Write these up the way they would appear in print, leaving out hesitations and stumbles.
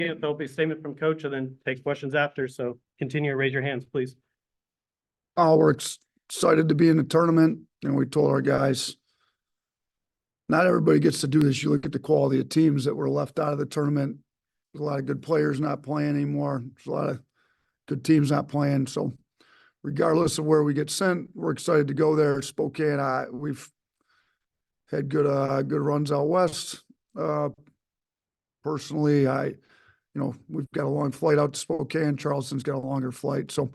There'll be a statement from coach and then take questions after. So continue to raise your hands, please. We're excited to be in the tournament. We told our guys, not everybody gets to do this. You look at the quality of teams that were left out of the tournament. There's a lot of good players not playing anymore. There's a lot of good teams not playing. So regardless of where we get sent, we're excited to go there. Spokane, we've had good runs out west. Personally, we've got a long flight out to Spokane. Charleston's got a longer flight. So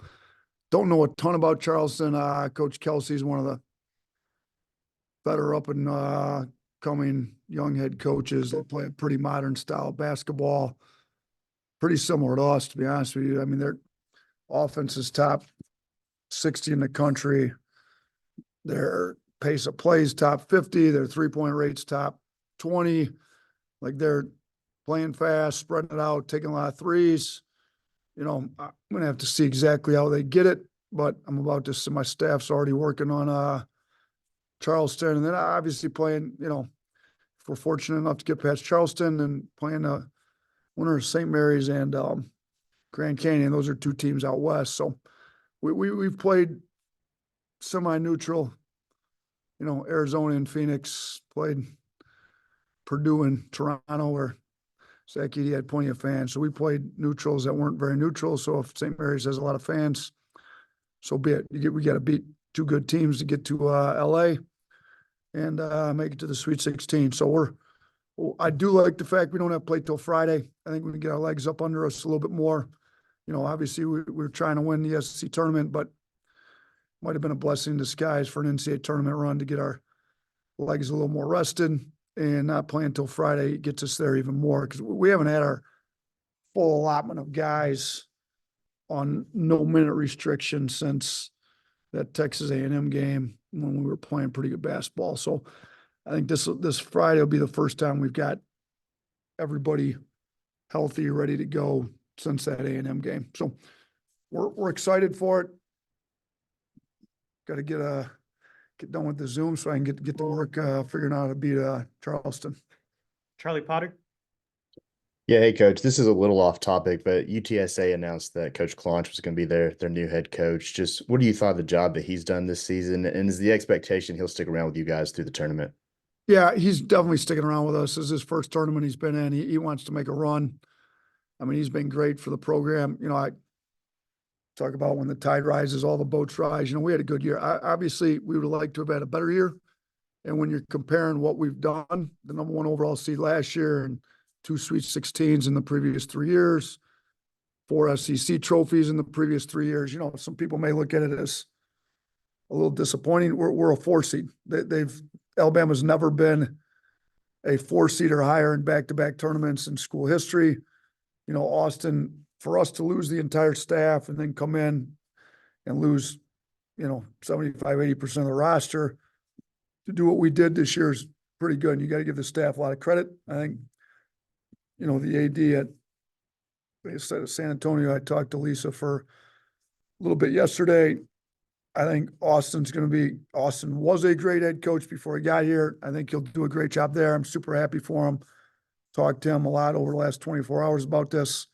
don't know a ton about Charleston. Coach Kelsey's one of the better up and coming young head coaches. They play a pretty modern style of basketball, pretty similar to us, to be honest with you. I mean, their offense is top 60 in the country. Their pace of play is top 50. Their three-point rate's top 20. Like, they're playing fast, spreading it out, taking a lot of threes. I'm going to have to see exactly how they get it, but I'm about to see my staff's already working on Charleston. And then obviously playing, if we're fortunate enough to get past Charleston, and playing the winner of St. Mary's and Grand Canyon. Those are two teams out west. So we've played semi-neutral, Arizona and Phoenix, played Purdue and Toronto, where Zach Edey had plenty of fans. So we played neutrals that weren't very neutral. So if St. Mary's has a lot of fans, so be it. We got to beat two good teams to get to LA and make it to the Sweet 16. So I do like the fact we don't have to play till Friday. I think we can get our legs up under us a little bit more. Obviously we're trying to win the SEC tournament, but might have been a blessing in disguise for an NCAA tournament run to get our legs a little more rested, and not playing until Friday gets us there even more, because we haven't had our full allotment of guys on no minute restriction since that Texas A&M game when we were playing pretty good basketball. So I think this Friday will be the first time we've got everybody healthy, ready to go since that A&M game. So we're excited for it. Got to get done with the Zoom so I can get to work figuring out how to beat Charleston. Charlie Potter. Yeah, hey coach. This is a little off topic, but UTSA announced that Coach Clonch was going to be their new head coach. Just what do you thought of the job that he's done this season, and is the expectation he'll stick around with you guys through the tournament? Yeah, he's definitely sticking around with us. This is his first tournament he's been in. He wants to make a run. I mean, he's been great for the program. I talk about when the tide rises, all the boats rise. We had a good year. Obviously, we would have liked to have had a better year. And when you're comparing what we've done, the number one overall seed last year and 2 Sweet 16s in the previous 3 years, 4 SEC trophies in the previous 3 years, some people may look at it as a little disappointing. We're a 4 seed. Alabama's never been a 4 seed or higher in back-to-back tournaments in school history. Austin, for us to lose the entire staff and then come in and lose, 75-80% of the roster to do what we did this year is pretty good. And you got to give the staff a lot of credit. I think, the AD at San Antonio, I talked to Lisa for a little bit yesterday. I think Austin was a great head coach before he got here. I think he'll do a great job there. I'm super happy for him. Talked to him a lot over the last 24 hours about this.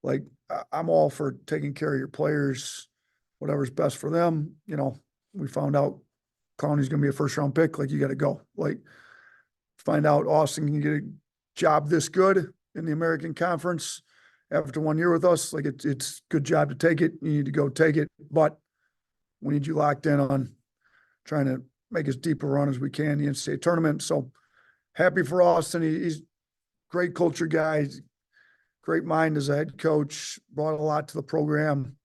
Like, I'm all for taking care of your players, whatever's best for them. We found out Clowney's going to be a first-round pick. Like, you got to go. Like, find out Austin can get a job this good in the American Conference after 1 year with us. Like, it's a good job to take it. You need to go take it. But we need you locked in on trying to make as deep a run as we can in the NCAA tournament. So happy for Austin. He's a great culture guy. Great mind as a head coach, brought a lot to the program.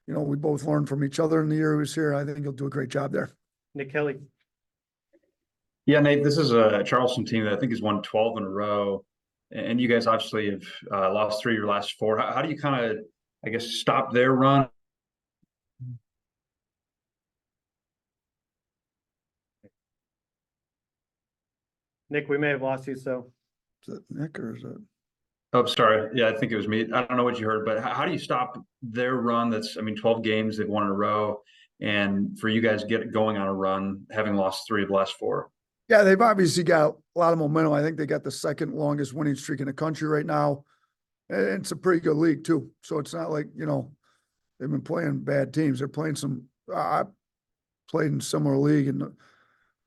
We both learned from each other in the year he was here. I think he'll do a great job there. Nick Kelly. Yeah, Nate, this is a Charleston team that I think has won 12 in a row. And you guys obviously have lost 3 of your last 4. How do you kind of, I guess, stop their run? Nick, we may have lost you, so. Is that Nick or is that? Oh, sorry. Yeah, I think it was me. I don't know what you heard, but how do you stop their run? 12 games they've won in a row. And for you guys to get going on a run, having lost 3 of the last 4. Yeah, they've obviously got a lot of momentum. I think they got the second longest winning streak in the country right now. And it's a pretty good league too. So it's not like, you know, they've been playing bad teams. They're playing some, I played in similar league in the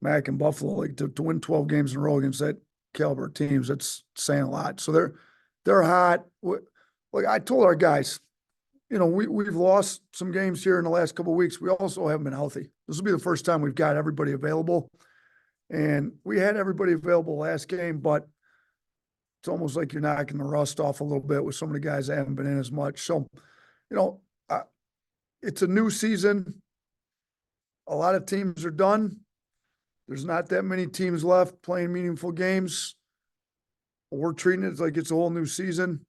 Mac and Buffalo, like to win 12 games in a row against that caliber teams, that's saying a lot. So they're hot. Like I told our guys, you know, we've lost some games here in the last couple of weeks. We also haven't been healthy. This will be the first time we've got everybody available. And we had everybody available last game, but it's almost like you're knocking the rust off a little bit with some of the guys that haven't been in as much. So, you know, it's a new season. A lot of teams are done. There's not that many teams left playing meaningful games. We're treating it like it's a whole new season,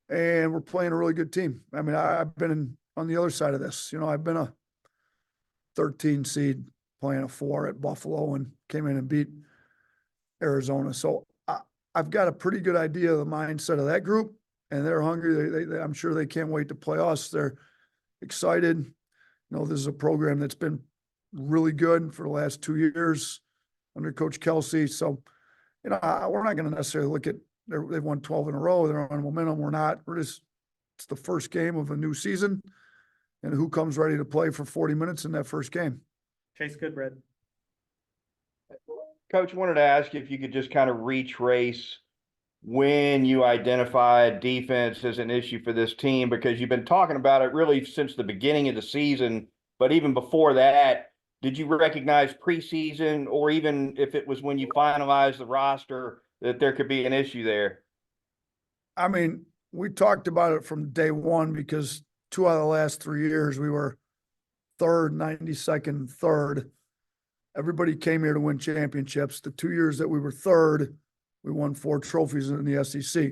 and we're playing a really good team. I mean, I've been on the other side of this. You know, I've been a 13 seed playing a 4 at Buffalo and came in and beat Arizona. So I've got a pretty good idea of the mindset of that group, and they're hungry. I'm sure they can't wait to play us. They're excited. You know, this is a program that's been really good for the last 2 years under Coach Kelsey. So, you know, we're not going to necessarily look at they've won 12 in a row. They're on momentum. We're not. It's the first game of a new season, and who comes ready to play for 40 minutes in that first game? Chase Goodbread. Coach, wanted to ask you if you could just kind of retrace when you identified defense as an issue for this team, because you've been talking about it really since the beginning of the season. But even before that, did you recognize preseason, or even if it was when you finalized the roster, that there could be an issue there? I mean, we talked about it from day one because 2 out of the last 3 years, we were third, 92nd, third. Everybody came here to win championships. The 2 years that we were third, we won 4 trophies in the SEC.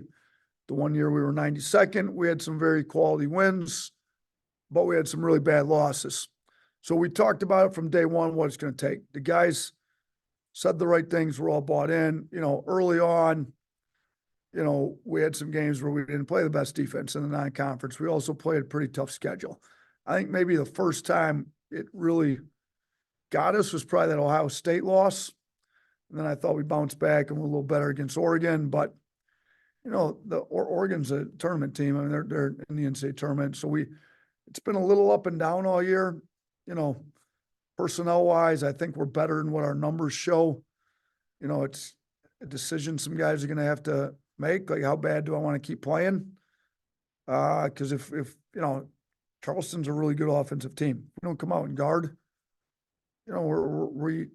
The 1 year we were 92nd, we had some very quality wins, but we had some really bad losses. So we talked about it from day one, what it's going to take. The guys said the right things. We're all bought in. You know, early on, you know, we had some games where we didn't play the best defense in the non-conference. We also played a pretty tough schedule. I think maybe the first time it really got us was probably that Ohio State loss. And then I thought we bounced back and were a little better against Oregon. But, you know, Oregon's a tournament team. I mean, they're in the NCAA tournament. So it's been a little up and down all year. You know, personnel-wise, I think we're better than what our numbers show. You know, it's a decision some guys are going to have to make, like how bad do I want to keep playing? Because if you know, Charleston's a really good offensive team. If we don't come out and guard, you know,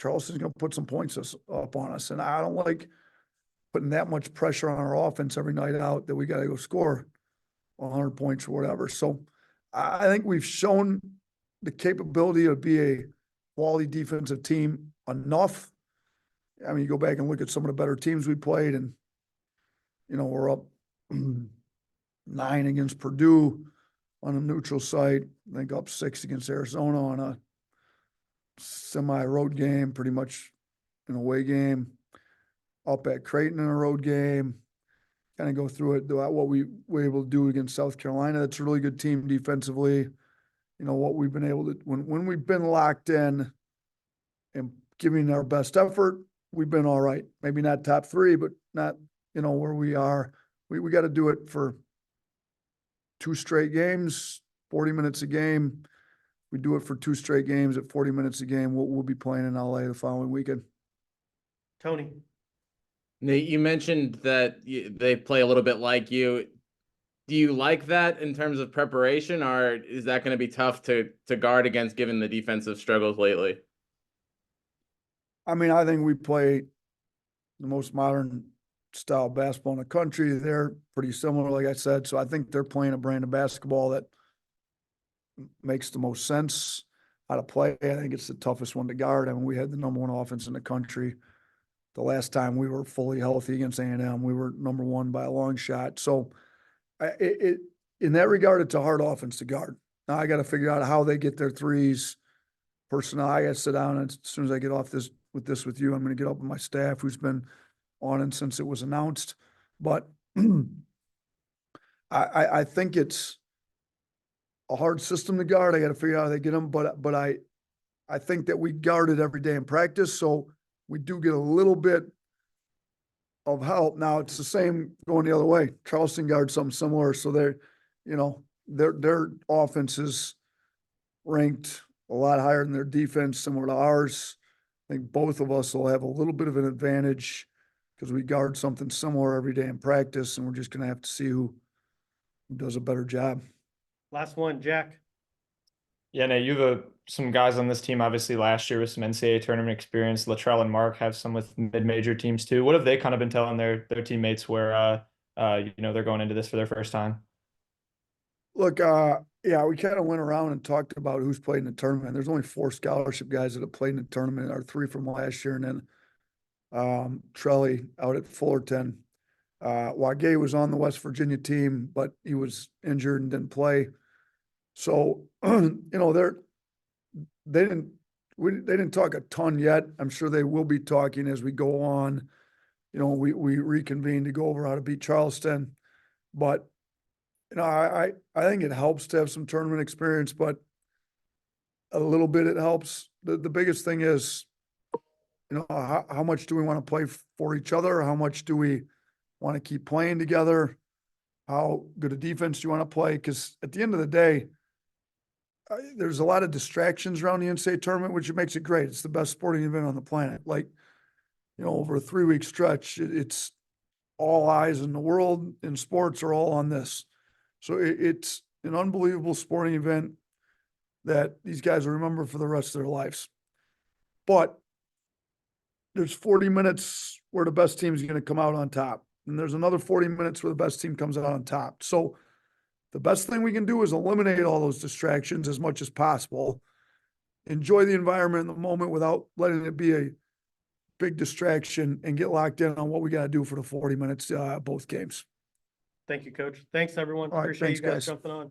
Charleston's going to put some points up on us. And I don't like putting that much pressure on our offense every night out that we got to go score 100 points or whatever. So I think we've shown the capability to be a quality defensive team enough. I mean, you go back and look at some of the better teams we played, and, you know, we're up 9 against Purdue on a neutral site. I think up 6 against Arizona on a semi-road game, pretty much an away game. Up at Creighton in a road game. Kind of go through it, what we were able to do against South Carolina. That's a really good team defensively. You know, what we've been able to, when we've been locked in and giving our best effort, we've been all right. Maybe not top 3, but not, you know, where we are. We got to do it for 2 straight games, 40 minutes a game. We do it for 2 straight games at 40 minutes a game. We'll be playing in LA the following weekend. Tony. Nate, you mentioned that they play a little bit like you. Do you like that in terms of preparation, or is that going to be tough to guard against given the defensive struggles lately? I mean, I think we play the most modern style of basketball in the country. They're pretty similar, like I said. So I think they're playing a brand of basketball that makes the most sense how to play. I think it's the toughest one to guard. I mean, we had the #1 offense in the country. The last time we were fully healthy against A&M, we were #1 by a long shot. So in that regard, it's a hard offense to guard. Now I got to figure out how they get their threes. Personnel, I got to sit down, and as soon as I get off with you, I'm going to get up with my staff who's been on it since it was announced. But I think it's a hard system to guard. I got to figure out how they get them, but I think that we guard it every day in practice, so we do get a little bit of help. Now it's the same going the other way. Charleston guards something similar, so they're, you know, their offense is ranked a lot higher than their defense, similar to ours. I think both of us will have a little bit of an advantage because we guard something similar every day in practice, and we're just going to have to see who does a better job. Last one, Jack. Yeah, Nate, you have some guys on this team, obviously last year with some NCAA tournament experience. Latrell and Mark have some with mid-major teams too. What have they kind of been telling their teammates where you know, they're going into this for their first time? Look, yeah, we kind of went around and talked about who's played in the tournament. There's only 4 scholarship guys that have played in the tournament, or 3 from last year, and then Trelly out at Fullerton. Wagay was on the West Virginia team, but he was injured and didn't play. So, you know, they didn't talk a ton yet. I'm sure they will be talking as we go on. You know, we reconvene to go over how to beat Charleston. But, you know, I think it helps to have some tournament experience, but a little bit it helps. The biggest thing is, you know, how much do we want to play for each other? How much do we want to keep playing together? How good a defense do you want to play? Because at the end of the day, there's a lot of distractions around the NCAA tournament, which makes it great. It's the best sporting event on the planet. Like, you know, over a 3-week stretch, it's all eyes in the world in sports are all on this. So it's an unbelievable sporting event that these guys will remember for the rest of their lives. But there's 40 minutes where the best team is going to come out on top. And there's another 40 minutes where the best team comes out on top. So the best thing we can do is eliminate all those distractions as much as possible. Enjoy the environment in the moment without letting it be a big distraction, and get locked in on what we got to do for the 40 minutes, both games. Thank you, Coach. Thanks, everyone. All right, Appreciate thanks, you guys guys. jumping on.